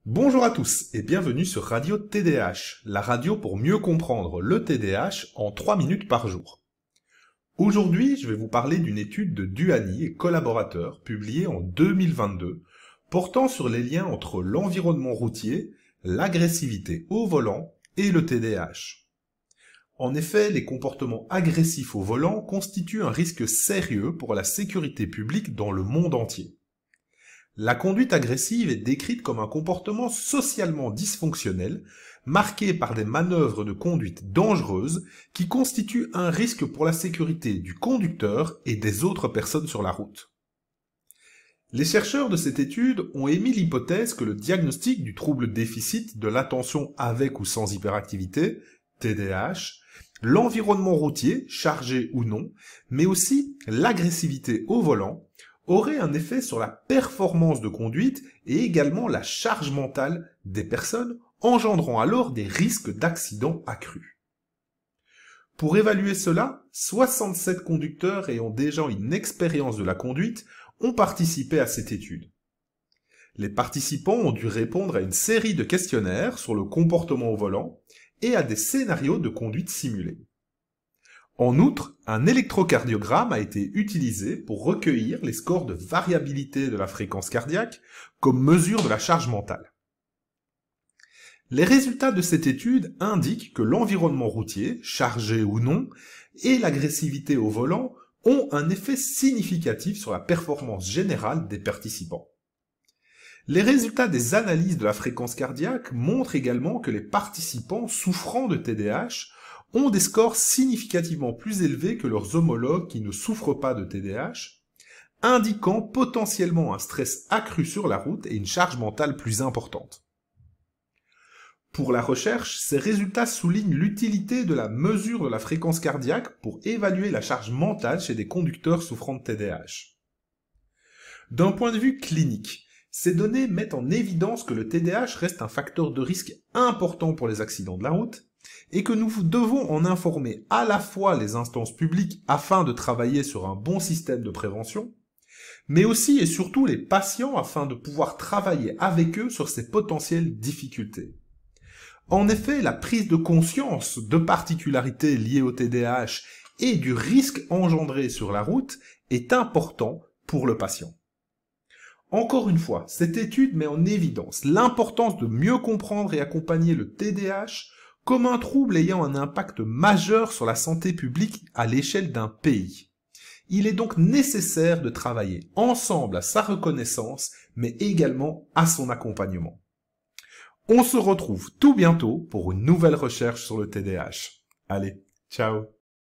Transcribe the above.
Bonjour à tous et bienvenue sur Radio TDAH, la radio pour mieux comprendre le TDAH en 3 minutes par jour. Aujourd'hui, je vais vous parler d'une étude de Duhani et collaborateurs publiée en 2022 portant sur les liens entre l'environnement routier, l'agressivité au volant et le TDAH. En effet, les comportements agressifs au volant constituent un risque sérieux pour la sécurité publique dans le monde entier. La conduite agressive est décrite comme un comportement socialement dysfonctionnel, marqué par des manœuvres de conduite dangereuses qui constituent un risque pour la sécurité du conducteur et des autres personnes sur la route. Les chercheurs de cette étude ont émis l'hypothèse que le diagnostic du trouble déficit de l'attention avec ou sans hyperactivité, TDAH, l'environnement routier, chargé ou non, mais aussi l'agressivité au volant, aurait un effet sur la performance de conduite et également la charge mentale des personnes, engendrant alors des risques d'accidents accrus. Pour évaluer cela, 67 conducteurs ayant déjà une expérience de la conduite ont participé à cette étude. Les participants ont dû répondre à une série de questionnaires sur le comportement au volant et à des scénarios de conduite simulés. En outre, un électrocardiogramme a été utilisé pour recueillir les scores de variabilité de la fréquence cardiaque comme mesure de la charge mentale. Les résultats de cette étude indiquent que l'environnement routier, chargé ou non, et l'agressivité au volant ont un effet significatif sur la performance générale des participants. Les résultats des analyses de la fréquence cardiaque montrent également que les participants souffrant de TDAH ont des scores significativement plus élevés que leurs homologues qui ne souffrent pas de TDAH, indiquant potentiellement un stress accru sur la route et une charge mentale plus importante. Pour la recherche, ces résultats soulignent l'utilité de la mesure de la fréquence cardiaque pour évaluer la charge mentale chez des conducteurs souffrant de TDAH. D'un point de vue clinique, ces données mettent en évidence que le TDAH reste un facteur de risque important pour les accidents de la route, et que nous devons en informer à la fois les instances publiques afin de travailler sur un bon système de prévention, mais aussi et surtout les patients afin de pouvoir travailler avec eux sur ces potentielles difficultés. En effet, la prise de conscience de particularités liées au TDAH et du risque engendré sur la route est important pour le patient. Encore une fois, cette étude met en évidence l'importance de mieux comprendre et accompagner le TDAH comme un trouble ayant un impact majeur sur la santé publique à l'échelle d'un pays. Il est donc nécessaire de travailler ensemble à sa reconnaissance, mais également à son accompagnement. On se retrouve tout bientôt pour une nouvelle recherche sur le TDAH. Allez, ciao!